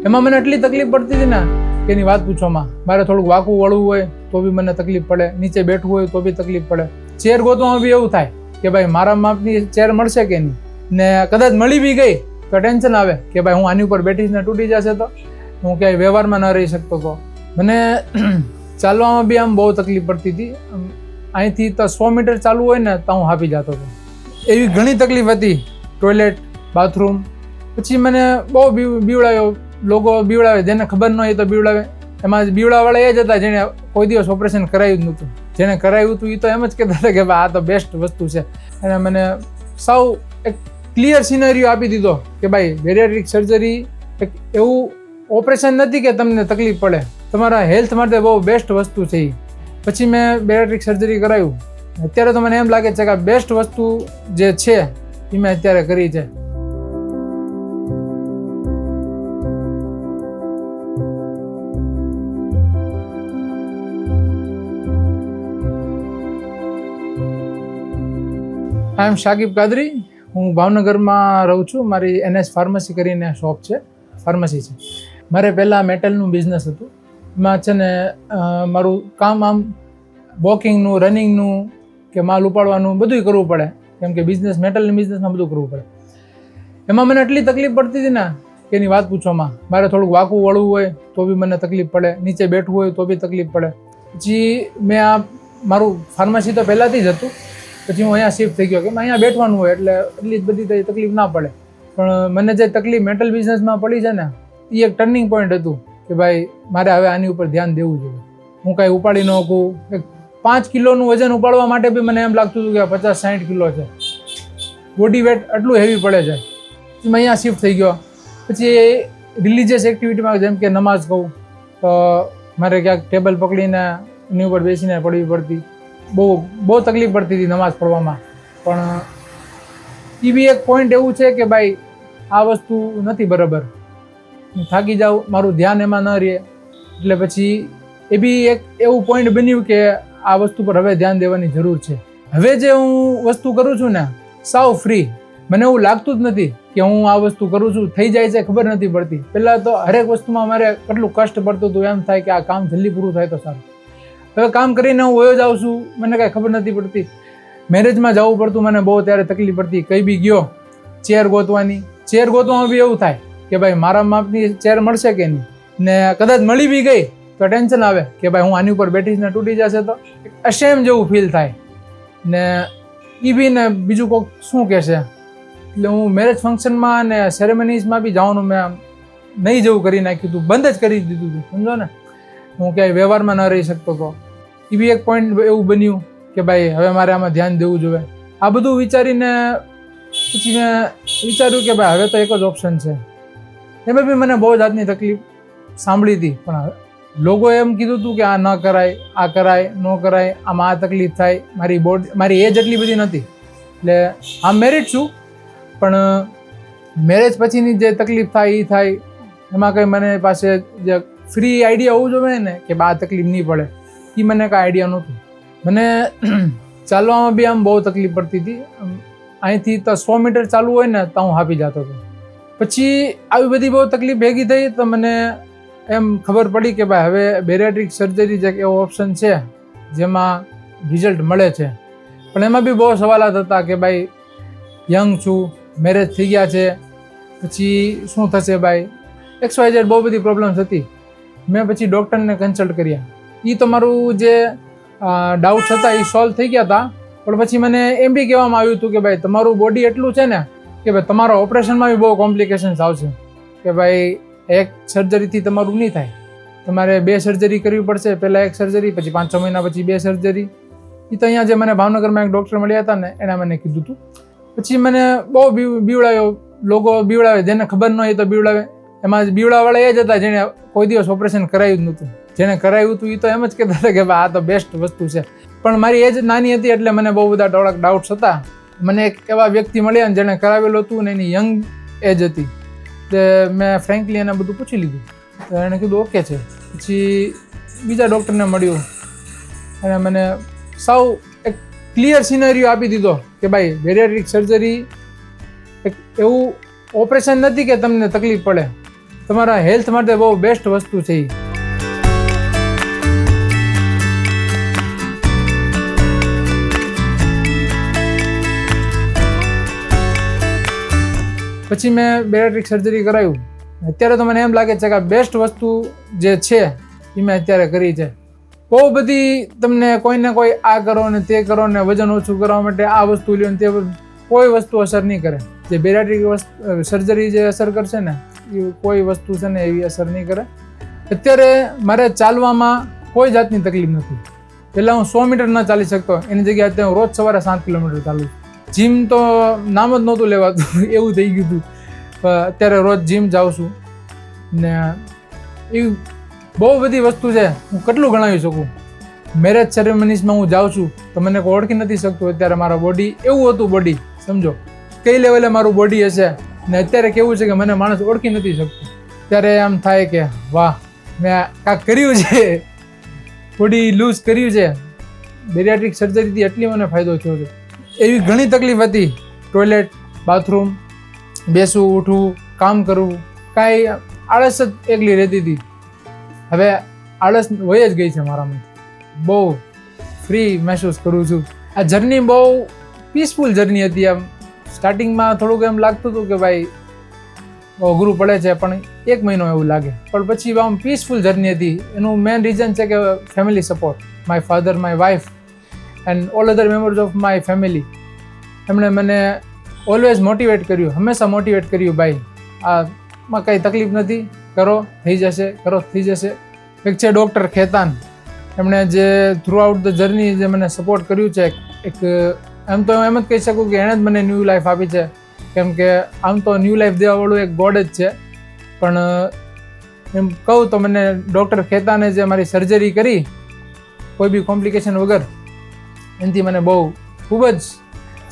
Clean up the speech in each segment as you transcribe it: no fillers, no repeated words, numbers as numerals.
એમાં મને એટલી તકલીફ પડતી હતી ને કે એની વાત પૂછવામાં. મારે થોડુંક વાંકું વળવું હોય તો બી મને તકલીફ પડે, નીચે બેઠવું હોય તો બી તકલીફ પડે. ચેર ગોતવામાં બી એવું થાય કે ભાઈ મારા માપની ચેર મળશે કે નહીં, ને કદાચ મળી બી ગઈ તો ટેન્શન આવે કે ભાઈ હું આની ઉપર બેઠીશ ને તૂટી જશે તો હું ક્યાંય વ્યવહારમાં ન રહી શકતો. તો મને ચાલવામાં બી આમ બહુ તકલીફ પડતી હતી. અહીંથી તો 100 મીટર ચાલવું હોય ને તો હું હાંફી જતો હતો. એવી ઘણી તકલીફ હતી. Toilet, bathroom. પછી મને બહુ બીવડાવ્યો. લોકો બીવડાવે, જેને ખબર ન હોય તો બીવડાવે. એમાં બીવડાવાળા એ જ હતા જેને કોઈ દિવસ ઓપરેશન કરાવ્યું જ નહોતું. જેને કરાવ્યું હતું એ તો એમ જ કહેતા હતા કે ભાઈ આ તો બેસ્ટ વસ્તુ છે. અને મને સાવ એક ક્લિયર સિનેરિયો આપી દીધો કે ભાઈ બેરિયાટ્રિક સર્જરી એક એવું ઓપરેશન નથી કે તમને તકલીફ પડે, તમારા હેલ્થ માટે બહુ બેસ્ટ વસ્તુ છે. પછી મેં બેરિયાટ્રિક સર્જરી કરાવ્યું. અત્યારે તો મને એમ લાગે છે કે આ બેસ્ટ વસ્તુ જે છે એ મેં અત્યારે કરી છે. આઈ એમ શાકિબ કાદરી. હું ભાવનગરમાં રહું છું. મારી NS ફાર્મસી કરીને શોપ છે, ફાર્મસી છે. મારે પહેલાં મેટલનું બિઝનેસ હતું. એમાં છે ને મારું કામ આમ વોકિંગનું, રનિંગનું કે માલ ઉપાડવાનું બધું કરવું પડે, કેમ કે બિઝનેસ મેટલની બિઝનેસમાં બધું કરવું પડે. એમાં મને એટલી તકલીફ પડતી હતી ને કે એની વાત પૂછવામાં. મારે થોડુંક વાંકું વળવું હોય તો બી મને તકલીફ પડે, નીચે બેઠવું હોય તો બી તકલીફ પડે. પછી મેં આ મારું ફાર્મસી તો પહેલાંથી જ હતું. પછી હું અહીંયા શિફ્ટ થઈ ગયો કે અહીંયા બેઠવાનું હોય એટલે એટલી જ બધી તકલીફ ના પડે. પણ મને જે તકલીફ મેટલ બિઝનેસમાં પડી છે ને એ એક ટર્નિંગ પોઈન્ટ હતું કે ભાઈ મારે હવે આની ઉપર ધ્યાન દેવું જોઈએ. હું કાંઈ ઉપાડી ન શકું. 5 કિલોનું વજન ઉપાડવા માટે બી મને એમ લાગતું હતું કે 50-60 કિલો છે, બોડી વેટ આટલું હેવી પડે છે. પછી મેં અહીંયા શિફ્ટ થઈ ગયો. પછી રિલિજિયસ એક્ટિવિટીમાં જેમ કે નમાઝ કહું તો મારે ક્યાંક ટેબલ પકડીને એની ઉપર બેસીને પડવી પડતી. બહુ તકલીફ પડતી હતી નમાઝ પઢવામાં. પણ એ બી એક પોઈન્ટ એવું છે કે ભાઈ આ વસ્તુ નથી બરાબર, હું થાકી જાઉં, મારું ધ્યાન એમાં ન રહે. એટલે પછી એ બી એક એવું પોઈન્ટ બન્યું કે આ વસ્તુ પર હવે ધ્યાન દેવાની જરૂર છે. હવે જે હું વસ્તુ કરું છું ને સાવ ફ્રી, મને એવું લાગતું જ નથી કે હું આ વસ્તુ કરું છું, થઈ જાય છે ખબર નથી પડતી. પહેલાં તો હરેક વસ્તુમાં મારે કેટલું કષ્ટ પડતું હતું. એમ થાય કે આ કામ જલ્દી પૂરું થાય તો સારું. હવે કામ કરીને હું વયો જાઉં છું, મને કાંઈ ખબર નથી પડતી. મેરેજમાં જવું પડતું મને બહુ, ત્યારે તકલીફ પડતી. કઈ બી ગયો ચેર ગોતવાની. ચેર ગોતવામાં બી એવું થાય કે ભાઈ મારા માપની ચેર મળશે કે નહીં, ને કદાચ મળી બી ગઈ તો ટેન્શન આવે કે ભાઈ હું આની ઉપર બેઠીશ ને તૂટી જશે તો અશેમ જેવું ફીલ થાય. ને એ બી ને બીજું કોઈક શું કહેશે. એટલે હું મેરેજ ફંક્શનમાં ને સેરેમનીઝમાં બી જવાનું મેં નહીં જેવું કરી નાખ્યું હતું, બંધ જ કરી દીધું હતું. સમજો ને, હું ક્યાંય વ્યવહારમાં ન રહી શકતો હતો. એ બી એક પોઈન્ટ એવું બન્યું કે ભાઈ હવે મારે આમાં ધ્યાન દેવું જોઈએ. આ બધું વિચારીને પછી મેં વિચાર્યું કે ભાઈ હવે તો એક જ ઓપ્શન છે. એમાં બી મને બહુ જાતની તકલીફ સાંભળી હતી, પણ લોકોએ એમ કીધું હતું કે આ ન કરાય, આ કરાય, ન કરાય, આમાં આ તકલીફ થાય. મારી એજ એટલી બધી નથી. એટલે આમ મેરિડ છું, પણ મેરેજ પછીની જે તકલીફ થાય એ થાય. એમાં કંઈ મને પાસે જે ફ્રી આઈડિયા હોવું જોઈએ ને કે આ તકલીફ નહીં પડે, એ મને કાંઈ આઈડિયા નહોતું. મને ચાલવામાં બી આમ બહુ તકલીફ પડતી હતી. અહીંથી તો 100 મીટર ચાલવું હોય ને તો હું હાંફી જતો હતો. પછી આવી બધી બહુ તકલીફ ભેગી થઈ તો મને એમ ખબર પડી કે ભાઈ હવે બેરિયાટ્રિક સર્જરી જે એવો ઓપ્શન છે જેમાં રિઝલ્ટ મળે છે. પણ એમાં બી બહુ સવાલાત હતા કે ભાઈ યંગ છું, મેરેજ થઈ ગયા છે, પછી શું થશે ભાઈ, XYZ બહુ બધી પ્રોબ્લેમ્સ હતી. મેં પછી ડૉક્ટરને કન્સલ્ટ કર્યા. એ તો મારું જે ડાઉટ્સ હતા એ સોલ્વ થઈ ગયા હતા. પણ પછી મને એમ બી કહેવામાં આવ્યું હતું કે ભાઈ તમારું બોડી એટલું છે ને કે ભાઈ તમારા ઓપરેશનમાં બી બહુ કોમ્પ્લિકેશન્સ આવશે. કે ભાઈ એક સર્જરીથી તમારું નહીં થાય, તમારે 2 સર્જરી કરવી પડશે. પહેલાં 1 સર્જરી, પછી 5-6 મહિના પછી 2 સર્જરી. એ તો અહીંયા જે મને ભાવનગરમાં એક ડૉક્ટર મળ્યા હતા ને એણે મને કીધું હતું. પછી મને બહુ બીવડાવ્યો. લોકો બીવડાવે, જેને ખબર ન હોય તો બીવડાવે. એમાં બીવડાવાળા એ જ હતા જેને કોઈ દિવસ ઓપરેશન કરાવ્યું જ નહોતું. જેને કરાવ્યું હતું એ તો એમ જ કહેતા હતા કે ભાઈ આ તો બેસ્ટ વસ્તુ છે. પણ મારી એજ નાની હતી એટલે મને બહુ બધા થોડાક ડાઉટ્સ હતા. મને એક એવા વ્યક્તિ મળ્યા ને જેણે કરાવેલું હતું ને એની યંગ એજ હતી. તે મેં ફ્રેન્કલી એને બધું પૂછી લીધું. તો એણે કીધું ઓકે છે. પછી બીજા ડૉક્ટરને મળ્યું અને મને સાવ એક ક્લિયર સિનેરિયો આપી દીધો કે ભાઈ બેરિયાટ્રિક સર્જરી એક એવું ઓપરેશન નથી કે તમને તકલીફ પડે, તમારા હેલ્થ માટે બહુ બેસ્ટ વસ્તુ છે એ. પછી મેં બેરિયાટ્રિક સર્જરી કરાવ્યું. અત્યારે તો મને એમ લાગે છે કે આ બેસ્ટ વસ્તુ જે છે એ મેં અત્યારે કરી છે. બહુ બધી તમને કોઈને કોઈ આ કરો ને તે કરો ને વજન ઓછું કરવા માટે આ વસ્તુ લ્યો ને તે કોઈ વસ્તુ અસર નહીં કરે. જે બેરિયાટ્રિક સર્જરી જે અસર કરશે ને એ કોઈ વસ્તુ છે ને એવી અસર નહીં કરે. અત્યારે મારે ચાલવામાં કોઈ જાતની તકલીફ નથી. પહેલાં હું 100 મીટર ન ચાલી શકતો, એની જગ્યાએ અત્યારે હું રોજ સવારે 7 કિલોમીટર ચાલું. જીમ તો નામ જ નહોતું લેવાતું એવું થઈ ગયું હતું. અત્યારે રોજ જીમ જાઉં છું ને એવી બહુ બધી વસ્તુ છે. હું કેટલું ગણાવી શકું. મેરેજ સેરેમનીઝમાં હું જાઉં છું તો મને કોઈ ઓળખી નથી શકતું. અત્યારે મારા બોડી એવું હતું, બોડી સમજો કઈ લેવલે મારું બોડી હશે ને અત્યારે કેવું છે કે મને માણસ ઓળખી નથી શકતું. ત્યારે એમ થાય કે વાહ, મેં કાંઈક કર્યું છે, બોડી લૂઝ કર્યું છે. બેરિયાટ્રિક સર્જરીથી એટલી મને ફાયદો થયો છે. એવી ઘણી તકલીફ હતી. ટોયલેટ, બાથરૂમ, બેસવું ઉઠવું, કામ કરવું, કાંઈ આળસ જ એકલી રહેતી હતી. હવે આળસ વહી જ ગઈ છે મારામાં. બહુ ફ્રી મહેસૂસ કરું છું. આ જર્ની બહુ પીસફુલ જર્ની હતી. આમ સ્ટાર્ટિંગમાં થોડુંક એમ લાગતું હતું કે ભાઈ અઘરું પડે છે, પણ 1 મહિનો એવું લાગે. પણ પછી આમ પીસફુલ જર્ની હતી. એનું મેઇન રીઝન છે કે family support. My father, my wife and all other members of my family. એમણે મને ઓલવેઝ મોટિવેટ કર્યું, હંમેશા મોટિવેટ કર્યું, ભાઈ આમાં કંઈ તકલીફ નથી, કરો થઈ જશે, કરો થઈ જશે. એક છે ડૉક્ટર ખેતાન. એમણે જે થ્રુ આઉટ ધ જર્ની જે મને સપોર્ટ કર્યું છે, એક એમ તો એમ જ કહી શકું કે એણે જ મને ન્યૂ લાઈફ આપી છે. કેમ કે આમ તો ન્યૂ લાઈફ દેવાવાળું એક ગોડ જ છે, પણ એમ કહું તો મને ડૉક્ટર ખેતાને જે મારી સર્જરી કરી કોઈ બી કોમ્પ્લિકેશન વગર, એનાથી મને બહુ ખૂબ જ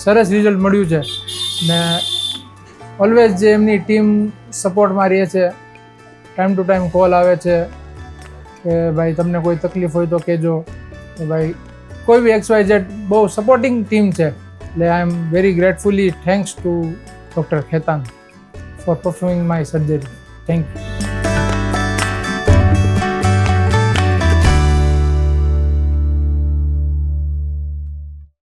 સરસ રિઝલ્ટ મળ્યું છે. ને ઓલવેઝ જે એમની ટીમ સપોર્ટમાં રહે છે, ટાઈમ ટુ ટાઈમ કોલ આવે છે કે ભાઈ તમને કોઈ તકલીફ હોય તો કહેજો, કે ભાઈ કોઈ બી XYZ બહુ સપોર્ટિંગ ટીમ છે. એટલે I am very gratefully thanks to doctor Khetan for performing my surgery. Thank you.